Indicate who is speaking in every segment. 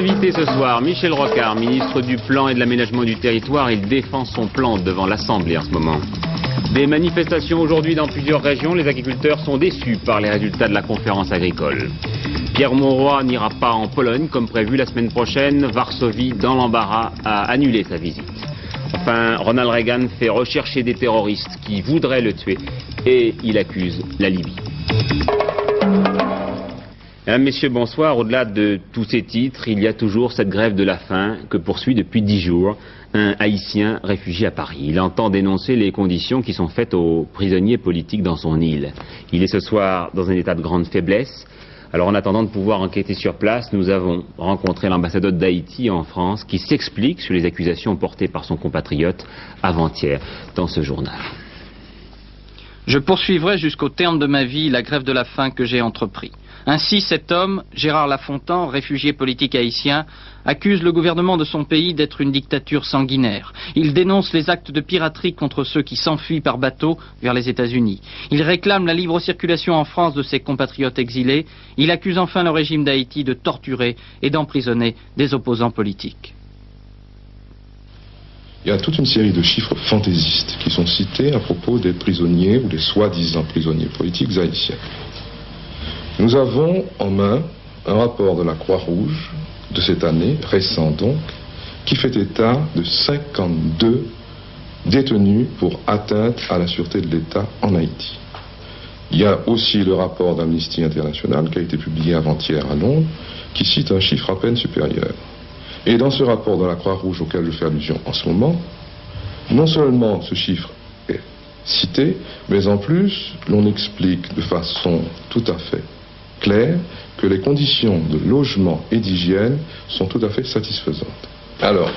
Speaker 1: Invité ce soir, Michel Rocard, ministre du Plan et de l'Aménagement du Territoire. Il défend son plan devant l'Assemblée en ce moment. Des manifestations aujourd'hui dans plusieurs régions. Les agriculteurs sont déçus par les résultats de la conférence agricole. Pierre Mauroy n'ira pas en Pologne comme prévu la semaine prochaine. Varsovie, dans l'embarras, a annulé sa visite. Enfin, Ronald Reagan fait rechercher des terroristes qui voudraient le tuer et il accuse la Libye. Mesdames, Messieurs, bonsoir. Au-delà de tous ces titres, il y a toujours cette grève de la faim que poursuit depuis 10 jours un Haïtien réfugié à Paris. Il entend dénoncer les conditions qui sont faites aux prisonniers politiques dans son île. Il est ce soir dans un état de grande faiblesse. Alors en attendant de pouvoir enquêter sur place, nous avons rencontré l'ambassadeur d'Haïti en France qui s'explique sur les accusations portées par son compatriote avant-hier dans ce journal.
Speaker 2: Je poursuivrai jusqu'au terme de ma vie la grève de la faim que j'ai entrepris. Ainsi, cet homme, Gérard Lafontan, réfugié politique haïtien, accuse le gouvernement de son pays d'être une dictature sanguinaire. Il dénonce les actes de piraterie contre ceux qui s'enfuient par bateau vers les États-Unis. Il réclame la libre circulation en France de ses compatriotes exilés. Il accuse enfin le régime d'Haïti de torturer et d'emprisonner des opposants politiques.
Speaker 3: Il y a toute une série de chiffres fantaisistes qui sont cités à propos des prisonniers ou des soi-disant prisonniers politiques haïtiens. Nous avons en main un rapport de la Croix-Rouge de cette année, récent donc, qui fait état de 52 détenus pour atteinte à la sûreté de l'État en Haïti. Il y a aussi le rapport d'Amnesty International qui a été publié avant-hier à Londres, qui cite un chiffre à peine supérieur. Et dans ce rapport de la Croix-Rouge auquel je fais allusion en ce moment, non seulement ce chiffre est cité, mais en plus l'on explique de façon tout à fait claire que les conditions de logement et d'hygiène sont tout à fait satisfaisantes. Alors,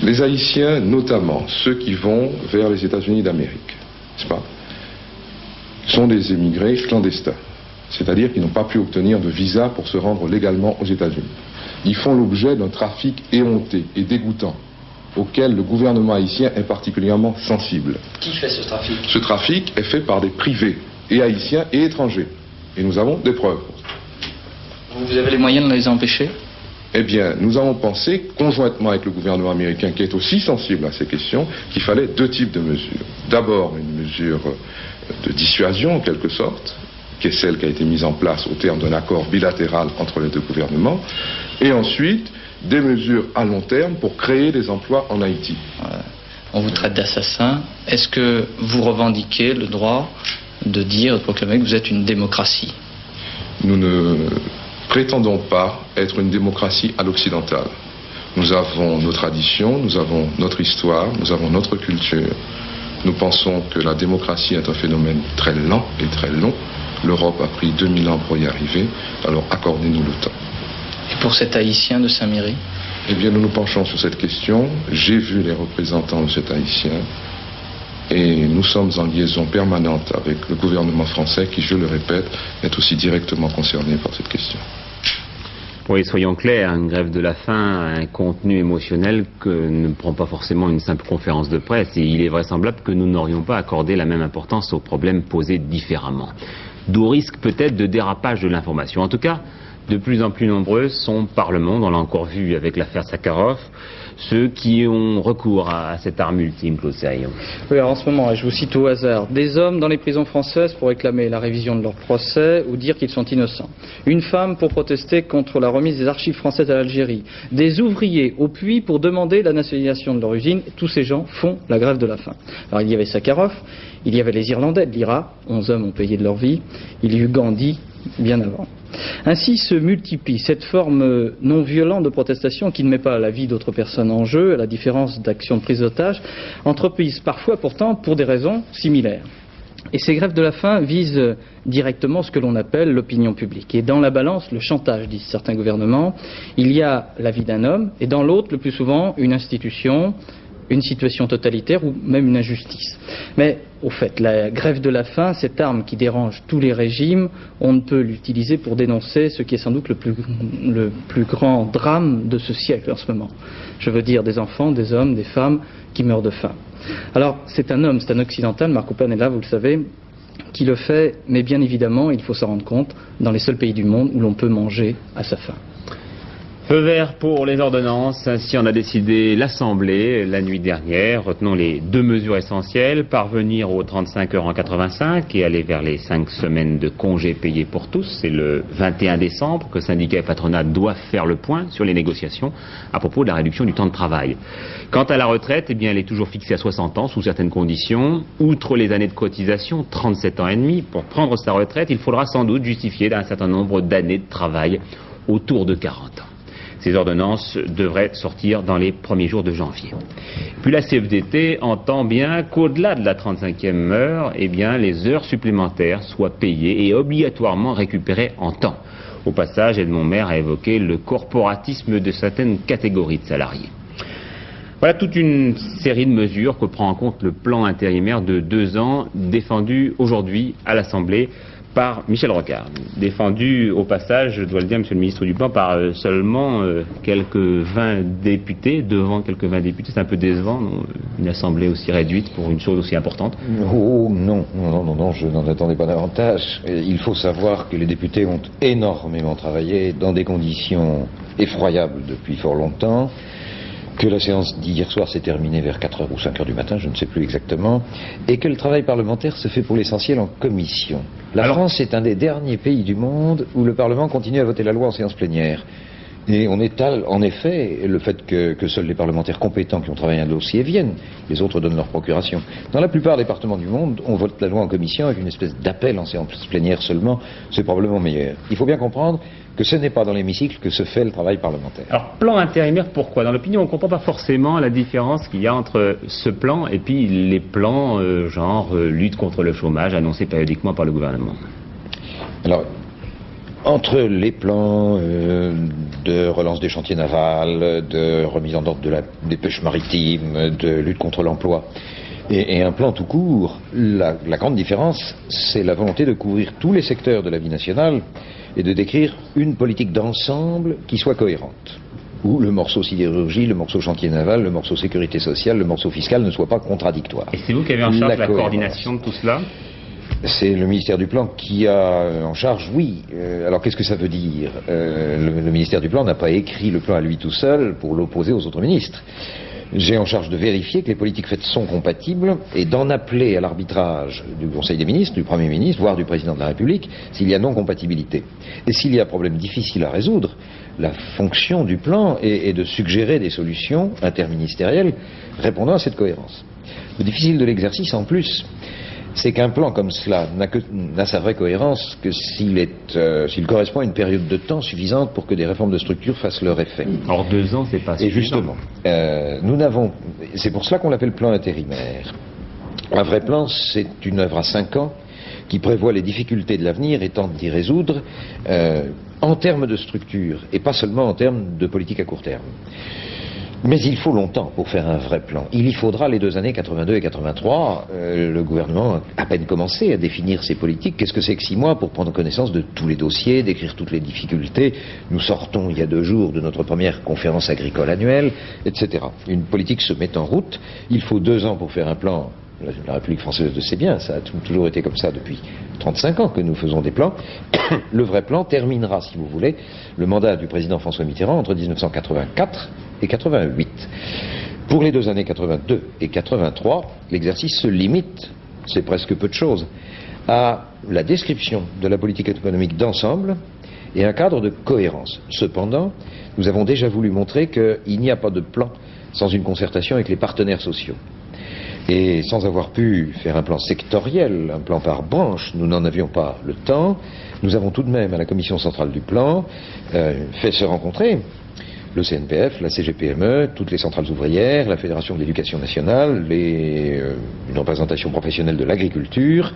Speaker 3: les Haïtiens, notamment ceux qui vont vers les États-Unis d'Amérique, n'est-ce pas, sont des émigrés clandestins. C'est-à-dire qu'ils n'ont pas pu obtenir de visa pour se rendre légalement aux États-Unis. Ils font l'objet d'un trafic éhonté et dégoûtant, auquel le gouvernement haïtien est particulièrement sensible.
Speaker 2: Qui fait ce trafic?
Speaker 3: Ce trafic est fait par des privés, et haïtiens et étrangers. Et nous avons des preuves.
Speaker 2: Vous avez les moyens de les empêcher?
Speaker 3: Eh bien, nous avons pensé, conjointement avec le gouvernement américain, qui est aussi sensible à ces questions, qu'il fallait deux types de mesures. D'abord, une mesure de dissuasion, en quelque sorte, qui est celle qui a été mise en place au terme d'un accord bilatéral entre les deux gouvernements, et ensuite des mesures à long terme pour créer des emplois en Haïti.
Speaker 2: On vous traite d'assassin. Est-ce que vous revendiquez le droit de dire, de proclamer que vous êtes une démocratie?
Speaker 3: Nous ne prétendons pas être une démocratie à l'occidentale. Nous avons nos traditions, nous avons notre histoire, nous avons notre culture. Nous pensons que la démocratie est un phénomène très lent et très long. L'Europe a pris 2000 ans pour y arriver, alors accordez-nous le temps.
Speaker 2: Et pour cet Haïtien de Saint-Méry?
Speaker 3: Eh bien, nous nous penchons sur cette question. J'ai vu les représentants de cet Haïtien et nous sommes en liaison permanente avec le gouvernement français qui, je le répète, est aussi directement concerné par cette question.
Speaker 1: Oui, soyons clairs, une grève de la faim a un contenu émotionnel que ne prend pas forcément une simple conférence de presse et il est vraisemblable que nous n'aurions pas accordé la même importance aux problèmes posés différemment. D'où risque peut-être de dérapage de l'information. En tout cas, de plus en plus nombreux sont par le monde, on l'a encore vu avec l'affaire Sakharov, ceux qui ont recours à cette arme ultime, Claude Sérillon.
Speaker 2: Oui, alors en ce moment, je vous cite au hasard, des hommes dans les prisons françaises pour réclamer la révision de leur procès ou dire qu'ils sont innocents. Une femme pour protester contre la remise des archives françaises à l'Algérie. Des ouvriers au puits pour demander la nationalisation de leur usine. Tous ces gens font la grève de la faim. Alors il y avait Sakharov, il y avait les Irlandais de l'IRA, 11 hommes ont payé de leur vie, il y a eu Gandhi bien avant. Ainsi se multiplie cette forme non violente de protestation qui ne met pas la vie d'autres personnes en jeu, à la différence d'actions de prise d'otages, entreprises parfois pourtant pour des raisons similaires. Et ces grèves de la faim visent directement ce que l'on appelle l'opinion publique. Et dans la balance, le chantage, disent certains gouvernements, il y a la vie d'un homme, et dans l'autre, le plus souvent, une institution, une situation totalitaire ou même une injustice. Mais au fait, la grève de la faim, cette arme qui dérange tous les régimes, on ne peut l'utiliser pour dénoncer ce qui est sans doute le plus grand drame de ce siècle en ce moment. Je veux dire des enfants, des hommes, des femmes qui meurent de faim. Alors c'est un homme, c'est un occidental, Marco Pannella, vous le savez, qui le fait, mais bien évidemment, il faut s'en rendre compte, dans les seuls pays du monde où l'on peut manger à sa faim.
Speaker 1: Feu vert pour les ordonnances, ainsi en a décidé l'Assemblée la nuit dernière. Retenons les deux mesures essentielles, parvenir aux 35 heures en 85 et aller vers les 5 semaines de congés payés pour tous. C'est le 21 décembre que syndicats et patronat doivent faire le point sur les négociations à propos de la réduction du temps de travail. Quant à la retraite, eh bien, elle est toujours fixée à 60 ans sous certaines conditions. Outre les années de cotisation, 37 ans et demi, pour prendre sa retraite, il faudra sans doute justifier d'un certain nombre d'années de travail autour de 40 ans. Ces ordonnances devraient sortir dans les premiers jours de janvier. Puis la CFDT entend bien qu'au-delà de la 35e heure, eh bien, les heures supplémentaires soient payées et obligatoirement récupérées en temps. Au passage, Edmond Maire a évoqué le corporatisme de certaines catégories de salariés. Voilà toute une série de mesures que prend en compte le plan intérimaire de 2 ans défendu aujourd'hui à l'Assemblée par Michel Rocard. Défendu au passage, je dois le dire, monsieur le ministre du Plan, par seulement quelques 20 députés, devant quelques 20 députés. C'est un peu décevant, non, une assemblée aussi réduite pour une chose aussi importante.
Speaker 4: Oh non, je n'en attendais pas davantage. Il faut savoir que les députés ont énormément travaillé dans des conditions effroyables depuis fort longtemps, que la séance d'hier soir s'est terminée vers 4h ou 5h du matin, je ne sais plus exactement, et que le travail parlementaire se fait pour l'essentiel en commission. La France est un des derniers pays du monde où le Parlement continue à voter la loi en séance plénière. Et on étale en effet le fait que seuls les parlementaires compétents qui ont travaillé un dossier viennent, les autres donnent leur procuration. Dans la plupart des départements du monde, on vote la loi en commission avec une espèce d'appel en séance plénière seulement, c'est probablement meilleur. Il faut bien comprendre que ce n'est pas dans l'hémicycle que se fait le travail parlementaire.
Speaker 1: Alors, plan intérimaire, pourquoi? Dans l'opinion, on ne comprend pas forcément la différence qu'il y a entre ce plan et puis les plans lutte contre le chômage annoncés périodiquement par le gouvernement.
Speaker 4: Alors, entre les plans de relance des chantiers navals, de remise en ordre des pêches maritimes, de lutte contre l'emploi, et un plan tout court, la grande différence, c'est la volonté de couvrir tous les secteurs de la vie nationale et de décrire une politique d'ensemble qui soit cohérente, où le morceau sidérurgie, le morceau chantier naval, le morceau sécurité sociale, le morceau fiscal ne soient pas contradictoires.
Speaker 1: Et c'est vous qui avez en charge la coordination de tout cela?
Speaker 4: C'est le ministère du Plan qui a en charge, oui. Alors qu'est-ce que ça veut dire? Le ministère du Plan n'a pas écrit le plan à lui tout seul pour l'opposer aux autres ministres. J'ai en charge de vérifier que les politiques faites sont compatibles et d'en appeler à l'arbitrage du Conseil des ministres, du Premier ministre, voire du Président de la République, s'il y a non-compatibilité. Et s'il y a problème difficile à résoudre, la fonction du plan est de suggérer des solutions interministérielles répondant à cette cohérence. Le difficile de l'exercice, en plus, c'est qu'un plan comme cela n'a sa vraie cohérence que s'il correspond à une période de temps suffisante pour que des réformes de structure fassent leur effet.
Speaker 1: Or 2 ans, c'est pas suffisant.
Speaker 4: Et justement, c'est pour cela qu'on l'appelle plan intérimaire. Un vrai plan, c'est une œuvre à 5 ans qui prévoit les difficultés de l'avenir et tente d'y résoudre en termes de structure et pas seulement en termes de politique à court terme. Mais il faut longtemps pour faire un vrai plan. Il y faudra les 2 années 82 et 83. Le gouvernement a à peine commencé à définir ses politiques. Qu'est-ce que c'est que 6 mois pour prendre connaissance de tous les dossiers, d'écrire toutes les difficultés? Nous sortons il y a 2 jours de notre première conférence agricole annuelle, etc. Une politique se met en route. Il faut 2 ans pour faire un plan. La République française le sait bien, ça a toujours été comme ça depuis 35 ans que nous faisons des plans. Le vrai plan terminera, si vous voulez, le mandat du président François Mitterrand entre 1984 et 88. Pour les 2 années 82 et 83, l'exercice se limite, c'est presque peu de choses, à la description de la politique économique d'ensemble et un cadre de cohérence. Cependant, nous avons déjà voulu montrer qu'il n'y a pas de plan sans une concertation avec les partenaires sociaux. Et sans avoir pu faire un plan sectoriel, un plan par branche, nous n'en avions pas le temps. Nous avons tout de même, à la commission centrale du plan, fait se rencontrer le CNPF, la CGPME, toutes les centrales ouvrières, la Fédération de l'éducation nationale, une représentation professionnelle de l'agriculture,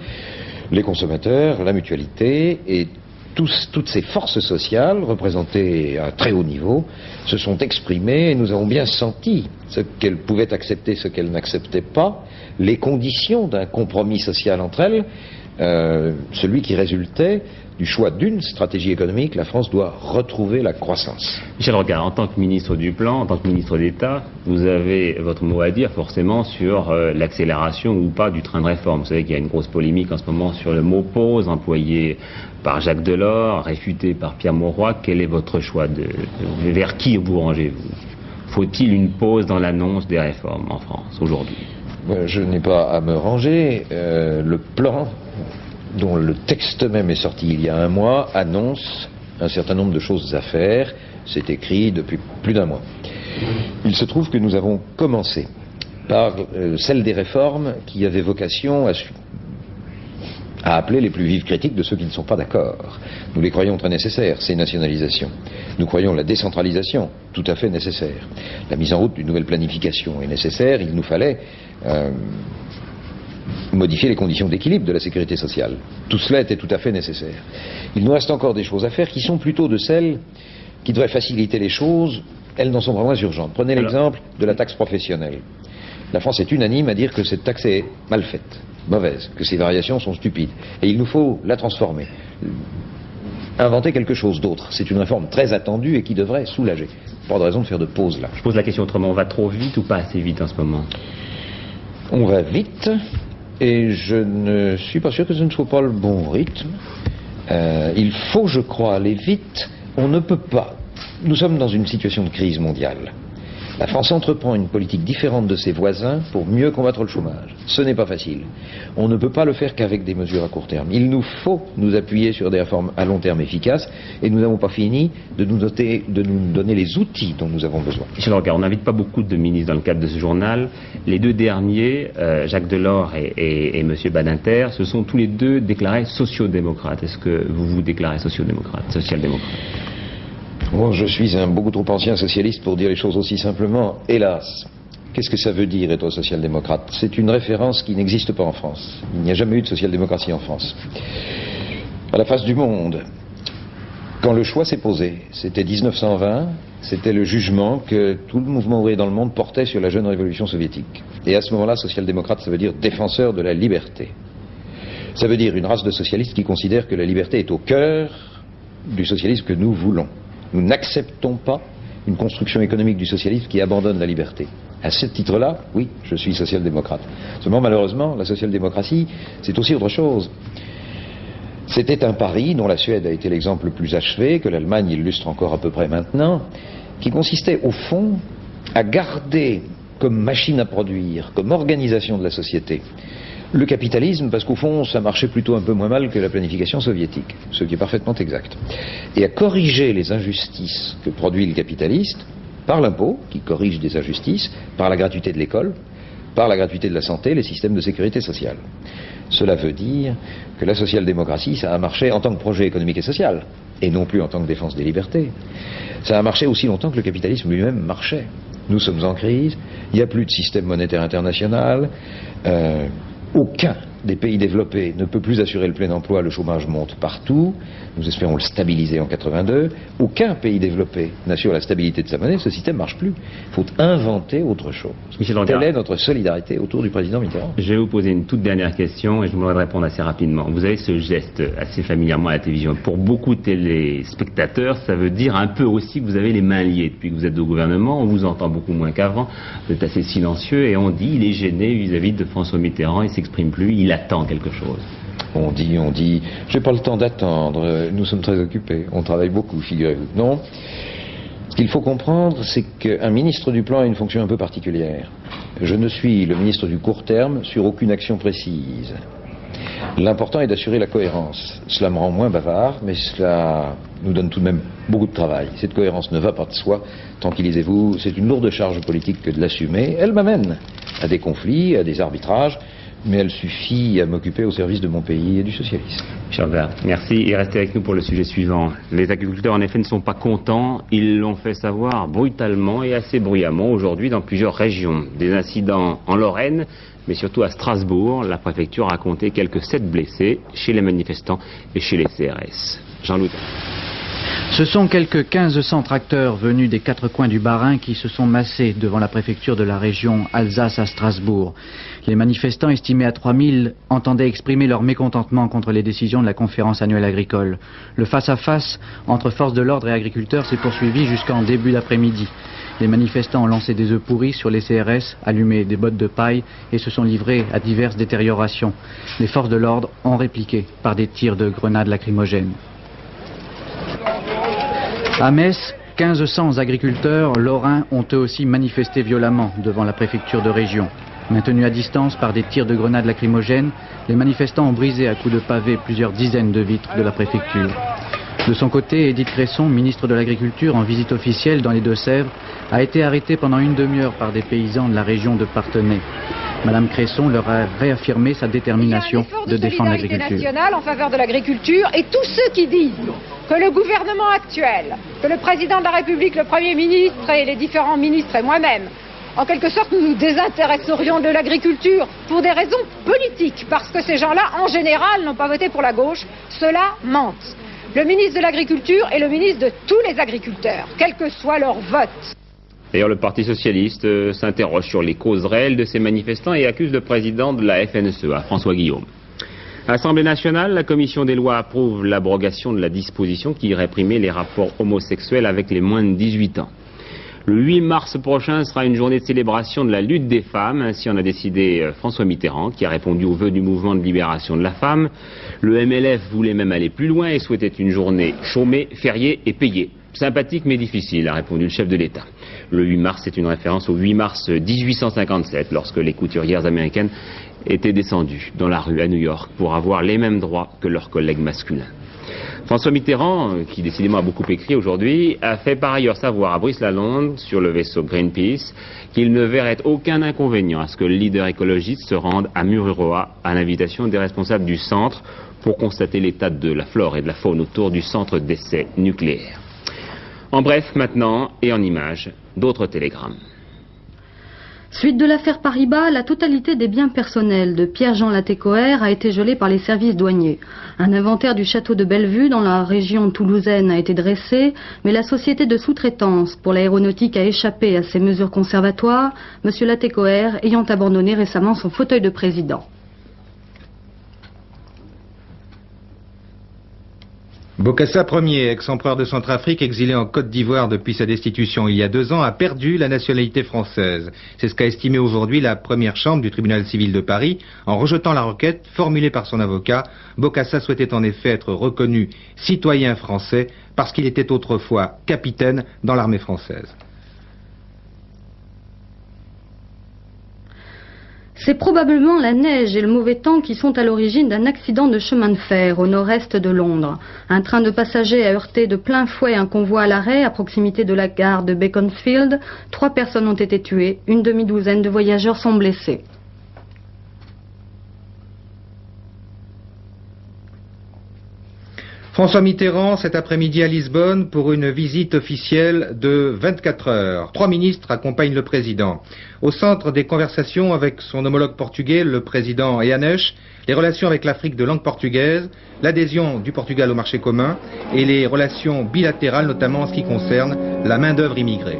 Speaker 4: les consommateurs, la mutualité, et toutes ces forces sociales, représentées à très haut niveau, se sont exprimées et nous avons bien senti ce qu'elles pouvaient accepter, ce qu'elles n'acceptaient pas, les conditions d'un compromis social entre elles, celui qui résultait du choix d'une stratégie économique. La France doit retrouver la croissance.
Speaker 1: Michel Rocard, en tant que ministre du Plan, en tant que ministre d'État, vous avez votre mot à dire forcément sur l'accélération ou pas du train de réforme. Vous savez qu'il y a une grosse polémique en ce moment sur le mot pause employé par Jacques Delors, réfuté par Pierre Mauroy. Quel est votre choix vers qui vous rangez-vous? Faut-il une pause dans l'annonce des réformes en France aujourd'hui?
Speaker 4: Je n'ai pas à me ranger. Le plan, dont le texte même est sorti il y a un mois, annonce un certain nombre de choses à faire. C'est écrit depuis plus d'un mois. Il se trouve que nous avons commencé par celle des réformes qui avait vocation à appeler les plus vives critiques de ceux qui ne sont pas d'accord. Nous les croyons très nécessaires, ces nationalisations. Nous croyons la décentralisation tout à fait nécessaire. La mise en route d'une nouvelle planification est nécessaire. Il nous fallait modifier les conditions d'équilibre de la sécurité sociale. Tout cela était tout à fait nécessaire. Il nous reste encore des choses à faire qui sont plutôt de celles qui devraient faciliter les choses. Elles n'en sont pas moins urgentes. Prenez l'exemple de la taxe professionnelle. La France est unanime à dire que cette taxe est mal faite, mauvaise, que ses variations sont stupides. Et il nous faut la transformer. Inventer quelque chose d'autre. C'est une réforme très attendue et qui devrait soulager. Pas de raison de faire de pause là.
Speaker 1: Je pose la question autrement, on va trop vite ou pas assez vite en ce moment?
Speaker 4: On va vite, et je ne suis pas sûr que ce ne soit pas le bon rythme. Il faut, je crois, aller vite. On ne peut pas. Nous sommes dans une situation de crise mondiale. La France entreprend une politique différente de ses voisins pour mieux combattre le chômage. Ce n'est pas facile. On ne peut pas le faire qu'avec des mesures à court terme. Il nous faut nous appuyer sur des réformes à long terme efficaces, et nous n'avons pas fini de nous donner les outils dont nous avons besoin.
Speaker 1: Michel Rocard, on n'invite pas beaucoup de ministres dans le cadre de ce journal. Les deux derniers, Jacques Delors et M. Badinter, se sont tous les deux déclarés sociodémocrates. Est-ce que vous vous déclarez social-démocrate?
Speaker 4: Bon, je suis un beaucoup trop ancien socialiste pour dire les choses aussi simplement, hélas. Qu'est-ce que ça veut dire être social-démocrate? C'est une référence qui n'existe pas en France. Il n'y a jamais eu de social-démocratie en France. À la face du monde, quand le choix s'est posé, c'était 1920, c'était le jugement que tout le mouvement ouvrier dans le monde portait sur la jeune révolution soviétique. Et à ce moment-là, social-démocrate, ça veut dire défenseur de la liberté. Ça veut dire une race de socialistes qui considère que la liberté est au cœur du socialisme que nous voulons. Nous n'acceptons pas une construction économique du socialisme qui abandonne la liberté. À ce titre-là, oui, je suis social-démocrate. Seulement, malheureusement, la social-démocratie, c'est aussi autre chose. C'était un pari dont la Suède a été l'exemple le plus achevé, que l'Allemagne illustre encore à peu près maintenant, qui consistait au fond à garder comme machine à produire, comme organisation de la société, le capitalisme, parce qu'au fond, ça marchait plutôt un peu moins mal que la planification soviétique, ce qui est parfaitement exact. Et à corriger les injustices que produit le capitaliste, par l'impôt, qui corrige des injustices, par la gratuité de l'école, par la gratuité de la santé, les systèmes de sécurité sociale. Cela veut dire que la social-démocratie, ça a marché en tant que projet économique et social, et non plus en tant que défense des libertés. Ça a marché aussi longtemps que le capitalisme lui-même marchait. Nous sommes en crise, il n'y a plus de système monétaire international, aucun des pays développés ne peut plus assurer le plein emploi, le chômage monte partout, nous espérons le stabiliser en 82, aucun pays développé n'assure la stabilité de sa monnaie, ce système ne marche plus. Il faut inventer autre chose. Telle est notre solidarité autour du président Mitterrand.
Speaker 1: Je vais vous poser une toute dernière question et je voudrais répondre assez rapidement. Vous avez ce geste assez familièrement à la télévision. Pour beaucoup de téléspectateurs, ça veut dire un peu aussi que vous avez les mains liées. Depuis que vous êtes au gouvernement, on vous entend beaucoup moins qu'avant, vous êtes assez silencieux et on dit il est gêné vis-à-vis de François Mitterrand, il ne s'exprime plus, il attend quelque chose.
Speaker 4: On dit, j'ai pas le temps d'attendre, nous sommes très occupés, on travaille beaucoup, figurez-vous. Non, ce qu'il faut comprendre, c'est qu'un ministre du plan a une fonction un peu particulière. Je ne suis le ministre du court terme sur aucune action précise. L'important est d'assurer la cohérence. Cela me rend moins bavard, mais cela nous donne tout de même beaucoup de travail. Cette cohérence ne va pas de soi, tranquillisez-vous, c'est une lourde charge politique que de l'assumer. Elle m'amène à des conflits, à des arbitrages, mais elle suffit à m'occuper au service de mon pays et du socialisme.
Speaker 1: Michel Rocard, merci et restez avec nous pour le sujet suivant. Les agriculteurs en effet ne sont pas contents, ils l'ont fait savoir brutalement et assez bruyamment aujourd'hui dans plusieurs régions. Des incidents en Lorraine, mais surtout à Strasbourg, la préfecture a compté quelques 7 blessés chez les manifestants et chez les CRS. Jean Louis.
Speaker 2: Ce sont quelques 1500 tracteurs venus des quatre coins du Bas-Rhin qui se sont massés devant la préfecture de la région Alsace à Strasbourg. Les manifestants, estimés à 3000, entendaient exprimer leur mécontentement contre les décisions de la conférence annuelle agricole. Le face-à-face entre forces de l'ordre et agriculteurs s'est poursuivi jusqu'en début d'après-midi. Les manifestants ont lancé des œufs pourris sur les CRS, allumé des bottes de paille et se sont livrés à diverses détériorations. Les forces de l'ordre ont répliqué par des tirs de grenades lacrymogènes. À Metz, 1500 agriculteurs lorrains ont eux aussi manifesté violemment devant la préfecture de région. Maintenus à distance par des tirs de grenades lacrymogènes, les manifestants ont brisé à coups de pavé plusieurs dizaines de vitres de la préfecture. De son côté, Édith Cresson, ministre de l'Agriculture en visite officielle dans les Deux-Sèvres, a été arrêtée pendant une demi-heure par des paysans de la région de Parthenay. Madame Cresson leur a réaffirmé sa détermination de défendre l'agriculture.
Speaker 5: Il y a un effort de solidarité nationale en faveur de l'agriculture et tous ceux qui disent que le gouvernement actuel, que le président de la République, le Premier ministre et les différents ministres et moi-même, en quelque sorte, nous nous désintéresserions de l'agriculture pour des raisons politiques, parce que ces gens-là, en général, n'ont pas voté pour la gauche, ceux-là mentent. Le ministre de l'Agriculture est le ministre de tous les agriculteurs, quel que soit leur vote.
Speaker 1: D'ailleurs, le Parti socialiste s'interroge sur les causes réelles de ces manifestants et accuse le président de la FNSEA, François Guillaume. À l'Assemblée nationale, la commission des lois approuve l'abrogation de la disposition qui réprimait les rapports homosexuels avec les moins de 18 ans. Le 8 mars prochain sera une journée de célébration de la lutte des femmes, ainsi en a décidé François Mitterrand, qui a répondu aux vœux du mouvement de libération de la femme. Le MLF voulait même aller plus loin et souhaitait une journée chômée, fériée et payée. Sympathique mais difficile, a répondu le chef de l'État. Le 8 mars, c'est une référence au 8 mars 1857, lorsque les couturières américaines étaient descendues dans la rue à New York pour avoir les mêmes droits que leurs collègues masculins. François Mitterrand, qui décidément a beaucoup écrit aujourd'hui, a fait par ailleurs savoir à Brice Lalonde, sur le vaisseau Greenpeace, qu'il ne verrait aucun inconvénient à ce que le leader écologiste se rende à Mururoa à l'invitation des responsables du centre pour constater l'état de la flore et de la faune autour du centre d'essai nucléaire. En bref, maintenant, et en images, d'autres télégrammes.
Speaker 6: Suite de l'affaire Paribas, la totalité des biens personnels de Pierre-Jean Latécoère a été gelée par les services douaniers. Un inventaire du château de Bellevue dans la région toulousaine a été dressé, mais la société de sous-traitance pour l'aéronautique a échappé à ces mesures conservatoires, M. Latécoère ayant abandonné récemment son fauteuil de président.
Speaker 7: Bokassa Ier, ex-empereur de Centrafrique, exilé en Côte d'Ivoire depuis sa destitution il y a 2 ans, a perdu la nationalité française. C'est ce qu'a estimé aujourd'hui la première chambre du tribunal civil de Paris. En rejetant la requête formulée par son avocat, Bokassa souhaitait en effet être reconnu citoyen français parce qu'il était autrefois capitaine dans l'armée française.
Speaker 6: C'est probablement la neige et le mauvais temps qui sont à l'origine d'un accident de chemin de fer au nord-est de Londres. Un train de passagers a heurté de plein fouet un convoi à l'arrêt à proximité de la gare de Beaconsfield. 3 personnes ont été tuées, une demi-douzaine de voyageurs sont blessés.
Speaker 7: François Mitterrand, cet après-midi à Lisbonne, pour une visite officielle de 24 heures. 3 ministres accompagnent le président. Au centre des conversations avec son homologue portugais, le président Eanes, les relations avec l'Afrique de langue portugaise, l'adhésion du Portugal au marché commun et les relations bilatérales, notamment en ce qui concerne la main-d'œuvre immigrée.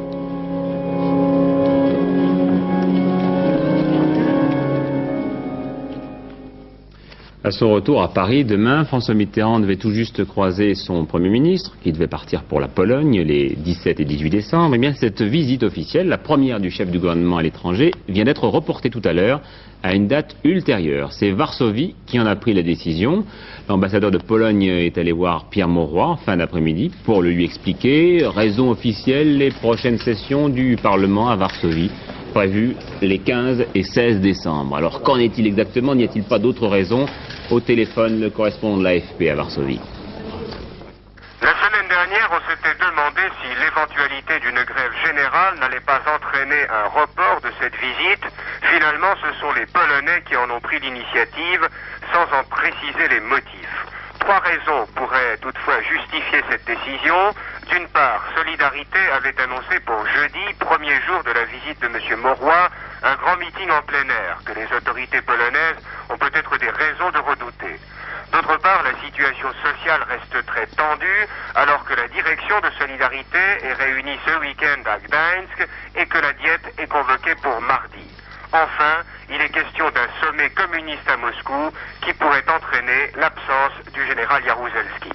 Speaker 1: À son retour à Paris demain, François Mitterrand devait tout juste croiser son Premier ministre, qui devait partir pour la Pologne les 17 et 18 décembre. Eh bien, cette visite officielle, la première du chef du gouvernement à l'étranger, vient d'être reportée tout à l'heure à une date ultérieure. C'est Varsovie qui en a pris la décision. L'ambassadeur de Pologne est allé voir Pierre Mauroy en fin d'après-midi pour le lui expliquer. Raison officielle, les prochaines sessions du Parlement à Varsovie, prévues les 15 et 16 décembre. Alors qu'en est-il exactement? N'y a-t-il pas d'autres raisons? Au téléphone, le correspondant de l'AFP à Varsovie.
Speaker 8: La semaine dernière, on s'était demandé si l'éventualité d'une grève générale n'allait pas entraîner un report de cette visite. Finalement, ce sont les Polonais qui en ont pris l'initiative sans en préciser les motifs. 3 raisons pourraient toutefois justifier cette décision. D'une part, Solidarité avait annoncé pour jeudi, premier jour de la visite de M. Mauroy, un grand meeting en plein air que les autorités polonaises ont peut-être des raisons de redouter. D'autre part, la situation situation sociale reste très tendue, alors que la direction de Solidarité est réunie ce week-end à Gdańsk et que la diète est convoquée pour mardi. Enfin, il est question d'un sommet communiste à Moscou qui pourrait entraîner l'absence du général Jaruzelski.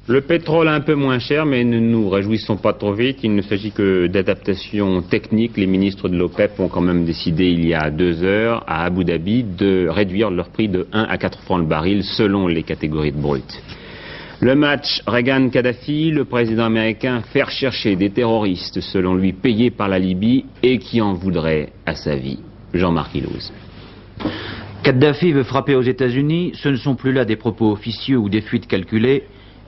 Speaker 1: Le pétrole un peu moins cher, mais ne nous réjouissons pas trop vite. Il ne s'agit que d'adaptations techniques. Les ministres de l'OPEP ont quand même décidé il y a 2 heures à Abu Dhabi de réduire leur prix de 1 à 4 francs le baril selon les catégories de brut. Le match Reagan-Kadhafi, le président américain fait rechercher des terroristes selon lui payés par la Libye et qui en voudraient à sa vie. Jean-Marc Illouz.
Speaker 9: Kadhafi veut frapper aux États-Unis, ce ne sont plus là des propos officieux ou des fuites calculées.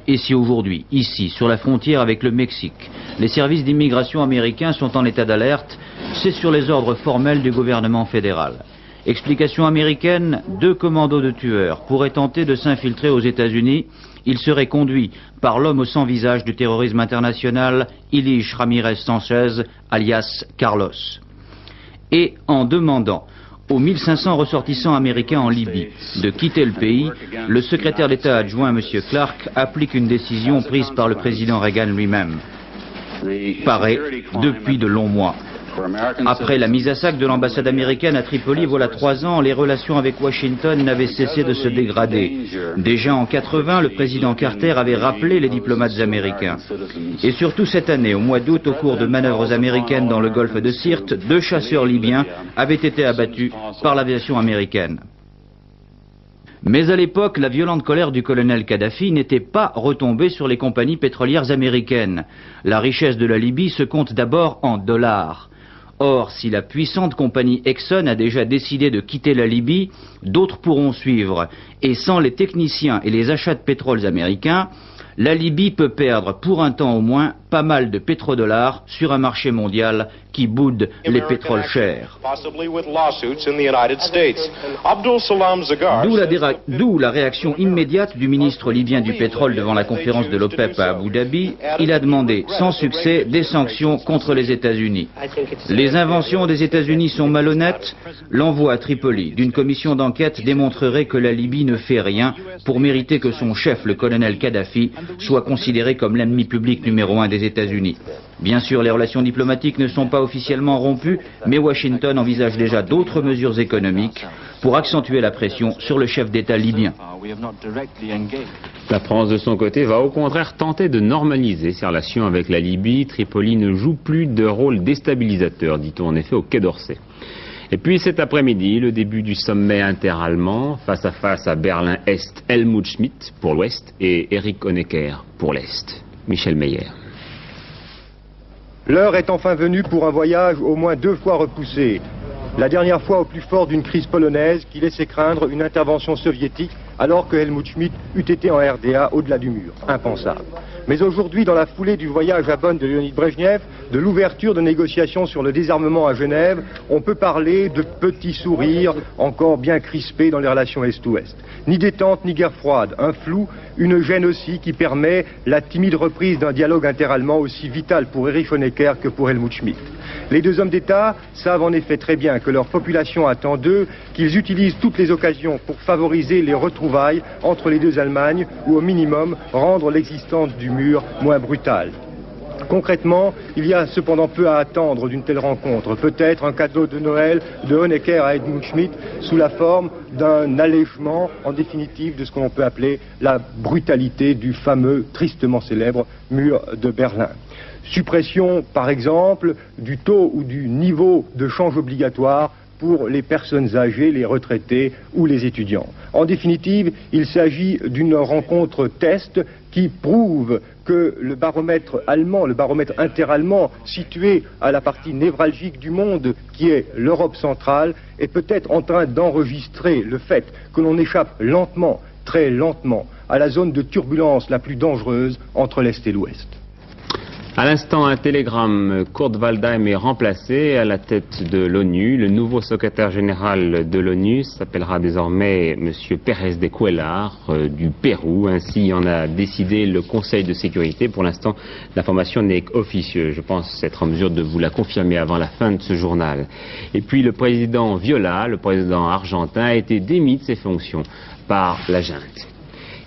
Speaker 9: Et si aujourd'hui, ici, sur la frontière avec le Mexique, les services d'immigration américains sont en état d'alerte, c'est sur les ordres formels du gouvernement fédéral. Explication américaine, 2 commandos de tueurs pourraient tenter de s'infiltrer aux États-Unis. Ils seraient conduits par l'homme au sans visage du terrorisme international, Ilich Ramirez Sanchez, alias Carlos. Et en demandant aux 1500 ressortissants américains en Libye de quitter le pays, le secrétaire d'État adjoint M. Clark applique une décision prise par le président Reagan lui-même. Paraît depuis de longs mois. Après la mise à sac de l'ambassade américaine à Tripoli, voilà 3 ans, les relations avec Washington n'avaient cessé de se dégrader. Déjà en 80, le président Carter avait rappelé les diplomates américains. Et surtout cette année, au mois d'août, au cours de manœuvres américaines dans le golfe de Sirte, 2 chasseurs libyens avaient été abattus par l'aviation américaine. Mais à l'époque, la violente colère du colonel Kadhafi n'était pas retombée sur les compagnies pétrolières américaines. La richesse de la Libye se compte d'abord en dollars. Or, si la puissante compagnie Exxon a déjà décidé de quitter la Libye, d'autres pourront suivre. Et sans les techniciens et les achats de pétrole américains, la Libye peut perdre pour un temps au moins pas mal de pétrodollars sur un marché mondial qui boude les pétroles chers. D'où la réaction immédiate du ministre libyen du pétrole devant la conférence de l'OPEP à Abu Dhabi. Il a demandé sans succès des sanctions contre les États-Unis. Les inventions des États-Unis sont malhonnêtes. L'envoi à Tripoli d'une commission d'enquête démontrerait que la Libye ne fait rien pour mériter que son chef, le colonel Kadhafi, soit considéré comme l'ennemi public numéro 1 des États-Unis. Bien sûr, les relations diplomatiques ne sont pas officiellement rompues, mais Washington envisage déjà d'autres mesures économiques pour accentuer la pression sur le chef d'État libyen.
Speaker 1: La France, de son côté, va au contraire tenter de normaliser ses relations avec la Libye. Tripoli ne joue plus de rôle déstabilisateur, dit-on en effet au Quai d'Orsay. Et puis cet après-midi, le début du sommet interallemand, face à Berlin-Est, Helmut Schmidt pour l'Ouest et Erich Honecker pour l'Est. Michel Meyer.
Speaker 10: L'heure est enfin venue pour un voyage au moins 2 fois repoussé. La dernière fois au plus fort d'une crise polonaise qui laissait craindre une intervention soviétique alors que Helmut Schmidt eût été en RDA au-delà du mur. Impensable. Mais aujourd'hui, dans la foulée du voyage à Bonn de Leonid Brejnev, de l'ouverture de négociations sur le désarmement à Genève, on peut parler de petits sourires encore bien crispés dans les relations Est-Ouest. Ni détente ni guerre froide, un flou, une gêne aussi qui permet la timide reprise d'un dialogue interallemand aussi vital pour Erich Honecker que pour Helmut Schmidt. Les 2 hommes d'État savent en effet très bien que leur population attend d'eux qu'ils utilisent toutes les occasions pour favoriser les retrouvailles entre les 2 Allemagnes ou au minimum rendre l'existence du mur moins brutale. Concrètement, il y a cependant peu à attendre d'une telle rencontre. Peut-être un cadeau de Noël de Honecker à Helmut Schmidt sous la forme d'un allègement, en définitive, de ce qu'on peut appeler la brutalité du fameux, tristement célèbre mur de Berlin. Suppression, par exemple, du taux ou du niveau de change obligatoire pour les personnes âgées, les retraités ou les étudiants. En définitive, il s'agit d'une rencontre test qui prouve que le baromètre allemand, le baromètre interallemand, situé à la partie névralgique du monde, qui est l'Europe centrale, est peut-être en train d'enregistrer le fait que l'on échappe lentement, très lentement, à la zone de turbulence la plus dangereuse entre l'Est et l'Ouest.
Speaker 1: À l'instant, un télégramme, Kurt Waldheim est remplacé à la tête de l'ONU. Le nouveau secrétaire général de l'ONU s'appellera désormais M. Pérez de Cuellar du Pérou. Ainsi en a décidé le Conseil de sécurité. Pour l'instant, l'information n'est qu'officieuse. Je pense être en mesure de vous la confirmer avant la fin de ce journal. Et puis le président Viola, le président argentin, a été démis de ses fonctions par la junte.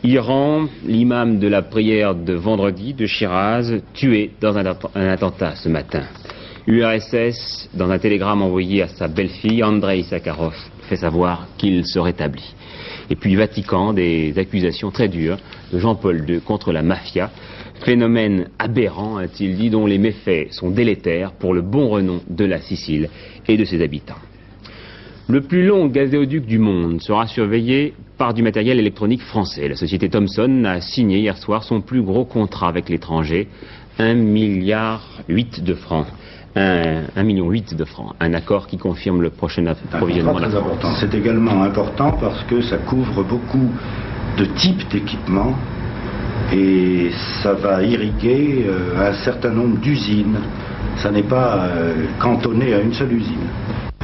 Speaker 1: Iran, l'imam de la prière de vendredi de Shiraz, tué dans un attentat ce matin. URSS, dans un télégramme envoyé à sa belle-fille, Andrei Sakharov, fait savoir qu'il se rétablit. Et puis Vatican, des accusations très dures de Jean-Paul II contre la mafia, phénomène aberrant, a-t-il dit, dont les méfaits sont délétères pour le bon renom de la Sicile et de ses habitants. Le plus long gazoduc du monde sera surveillé par du matériel électronique français. La société Thomson a signé hier soir son plus gros contrat avec l'étranger, 1,8 milliard de francs. 1,8 million de francs. Un accord qui confirme le prochain approvisionnement de la France.
Speaker 11: C'est également important parce que ça couvre beaucoup de types d'équipements et ça va irriguer un certain nombre d'usines. Ça n'est pas cantonné à une seule usine.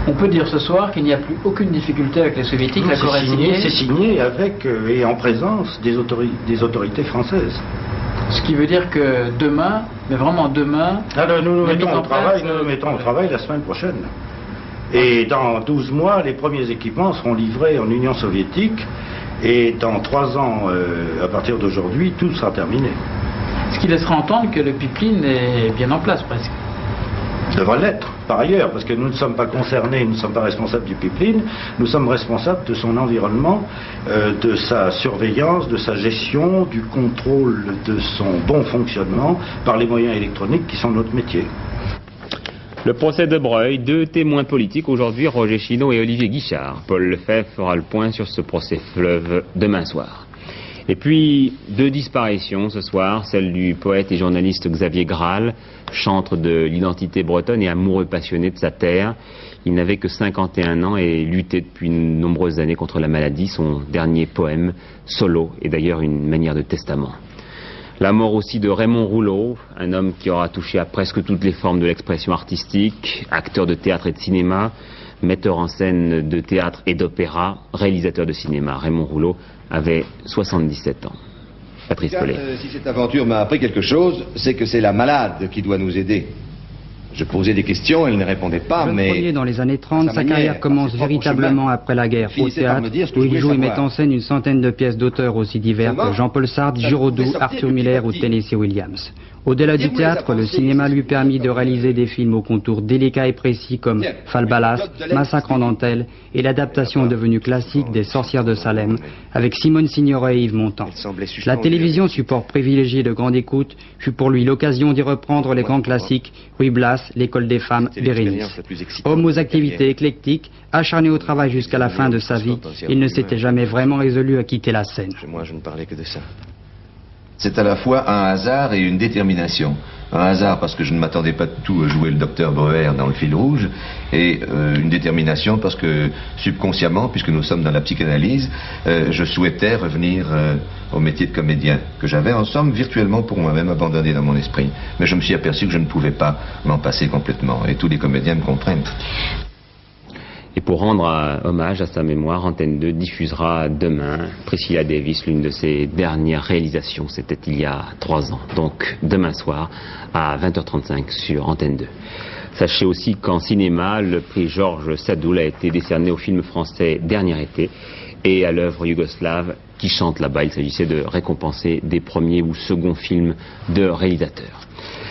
Speaker 2: On peut dire ce soir qu'il n'y a plus aucune difficulté avec les soviétiques, l'accord est signé.
Speaker 11: C'est signé avec et en présence des autorités françaises.
Speaker 2: Ce qui veut dire que demain, mais vraiment demain...
Speaker 11: nous nous mettons au travail la semaine prochaine. Et dans 12 mois, les premiers équipements seront livrés en Union soviétique et dans 3 ans, à partir d'aujourd'hui, tout sera terminé.
Speaker 2: Ce qui laissera entendre que le pipeline est bien en place presque.
Speaker 11: Devrait l'être, par ailleurs, parce que nous ne sommes pas concernés, nous ne sommes pas responsables du pipeline, nous sommes responsables de son environnement, de sa surveillance, de sa gestion, du contrôle de son bon fonctionnement par les moyens électroniques qui sont notre métier.
Speaker 1: Le procès de Breuil, 2 témoins politiques aujourd'hui, Roger Chinot et Olivier Guichard. Paul Lefebvre fera le point sur ce procès fleuve demain soir. Et puis, 2 disparitions ce soir, celle du poète et journaliste Xavier Graal, chantre de l'identité bretonne et amoureux passionné de sa terre. Il n'avait que 51 ans et luttait depuis de nombreuses années contre la maladie. Son dernier poème, Solo, est d'ailleurs une manière de testament. La mort aussi de Raymond Rouleau, un homme qui aura touché à presque toutes les formes de l'expression artistique, acteur de théâtre et de cinéma, metteur en scène de théâtre et d'opéra, réalisateur de cinéma. Raymond Rouleau avait 77 ans. Patrice Collet.
Speaker 12: Si cette aventure m'a appris quelque chose, c'est que c'est la malade qui doit nous aider. Je posais des questions, elle ne répondait pas,
Speaker 13: mais... Premier dans les années 30, sa carrière commence véritablement après la guerre, au théâtre, où il joue et met en scène une centaine de pièces d'auteurs aussi divers que Jean-Paul Sartre, Giraudoux, Arthur Miller ou Tennessee Williams. Au-delà du théâtre, le cinéma lui permit de réaliser des films aux contours délicats et précis comme Falbalas, Massacre en dentelle et l'adaptation devenue classique des Sorcières de Salem avec Simone Signoret et Yves Montand. La télévision, support privilégié de grande écoute, fut pour lui l'occasion d'y reprendre les grands classiques, Ruy Blas, L'école des femmes, Bérénice. Homme aux activités éclectiques, acharné au travail jusqu'à la fin de sa vie, il ne s'était jamais vraiment résolu à quitter la scène.
Speaker 12: Moi, je ne parlais que de ça. C'est à la fois un hasard et une détermination. Un hasard parce que je ne m'attendais pas du tout à jouer le docteur Breuer dans Le Fil Rouge, et une détermination parce que subconsciemment, puisque nous sommes dans la psychanalyse, je souhaitais revenir au métier de comédien que j'avais en somme virtuellement pour moi-même abandonné dans mon esprit. Mais je me suis aperçu que je ne pouvais pas m'en passer complètement, et tous les comédiens me comprennent.
Speaker 1: Et pour rendre hommage à sa mémoire, Antenne 2 diffusera demain Priscilla Davis, l'une de ses dernières réalisations. C'était il y a 3 ans. Donc demain soir à 20h35 sur Antenne 2. Sachez aussi qu'en cinéma, le prix Georges Sadoul a été décerné au film français Dernier été et à l'œuvre yougoslave Qui chante là-bas. Il s'agissait de récompenser des premiers ou seconds films de réalisateurs.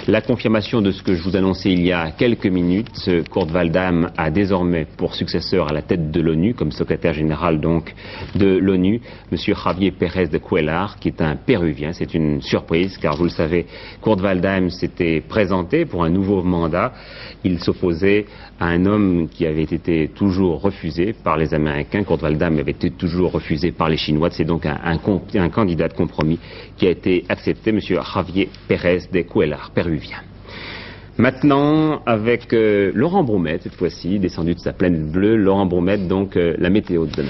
Speaker 1: La confirmation de ce que je vous annonçais il y a quelques minutes, Kurt Waldheim a désormais pour successeur à la tête de l'ONU, comme secrétaire général donc de l'ONU, M. Javier Pérez de Cuellar, qui est un Péruvien. C'est une surprise, car vous le savez, Kurt Waldheim s'était présenté pour un nouveau mandat. Il s'opposait à un homme qui avait été toujours refusé par les Américains. Kurt Waldheim avait été toujours refusé par les Chinois. C'est donc un candidat de compromis qui a été accepté, M. Javier Pérez de Cuellar, Péruvien. Maintenant, avec Laurent Broumette, cette fois-ci, descendu de sa planète bleue, Laurent Broumette, donc la météo de demain.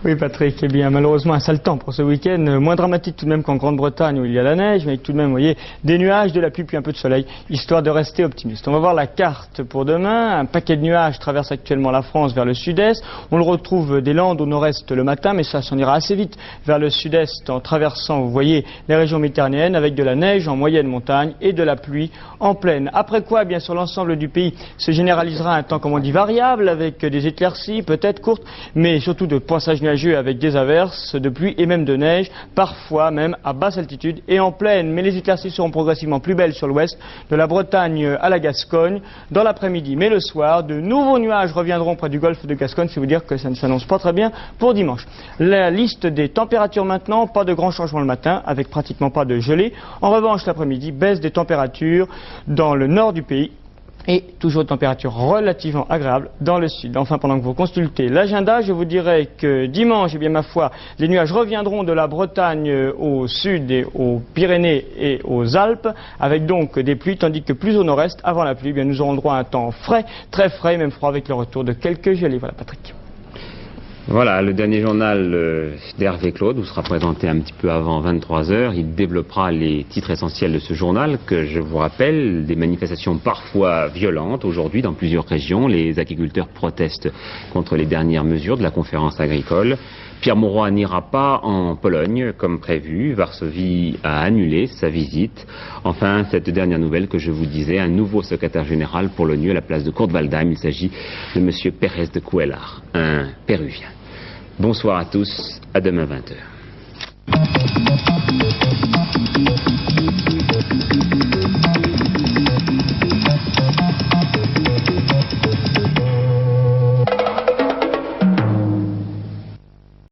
Speaker 14: Oui Patrick, eh bien malheureusement un sale temps pour ce week-end, moins dramatique tout de même qu'en Grande-Bretagne où il y a la neige, mais avec tout de même, vous voyez, des nuages, de la pluie puis un peu de soleil, histoire de rester optimiste. On va voir la carte pour demain, un paquet de nuages traverse actuellement la France vers le sud-est, on le retrouve des Landes au nord-est le matin, mais ça s'en ira assez vite vers le sud-est en traversant, vous voyez, les régions méditerranéennes avec de la neige en moyenne montagne et de la pluie en plaine. Après quoi, bien sur l'ensemble du pays, se généralisera un temps, comme on dit, variable, avec des éclaircies, peut-être courtes, mais surtout de poinçage nuageux avec des averses de pluie et même de neige, parfois même à basse altitude et en plaine. Mais les éclaircies seront progressivement plus belles sur l'ouest, de la Bretagne à la Gascogne, dans l'après-midi. Mais le soir, de nouveaux nuages reviendront près du golfe de Gascogne, c'est vous dire que ça ne s'annonce pas très bien pour dimanche. La liste des températures maintenant, pas de grands changements le matin, avec pratiquement pas de gelée. En revanche, l'après-midi, baisse des températures dans le nord du pays. Et toujours de températures relativement agréables dans le sud. Enfin, pendant que vous consultez l'agenda, je vous dirais que dimanche, eh bien, ma foi, les nuages reviendront de la Bretagne au sud et aux Pyrénées et aux Alpes, avec donc des pluies, tandis que plus au nord-est, avant la pluie, eh bien, nous aurons le droit à un temps frais, très frais, même froid avec le retour de quelques gelées. Voilà, Patrick.
Speaker 1: Voilà, le dernier journal d'Hervé Claude vous sera présenté un petit peu avant 23h. Il développera les titres essentiels de ce journal que je vous rappelle, des manifestations parfois violentes aujourd'hui dans plusieurs régions. Les agriculteurs protestent contre les dernières mesures de la conférence agricole. Pierre Mauroy n'ira pas en Pologne comme prévu. Varsovie a annulé sa visite. Enfin, cette dernière nouvelle que je vous disais, un nouveau secrétaire général pour l'ONU à la place de Kurt Waldheim. Il s'agit de M. Pérez de Cuellar, un Péruvien. Bonsoir à tous, à demain 20h.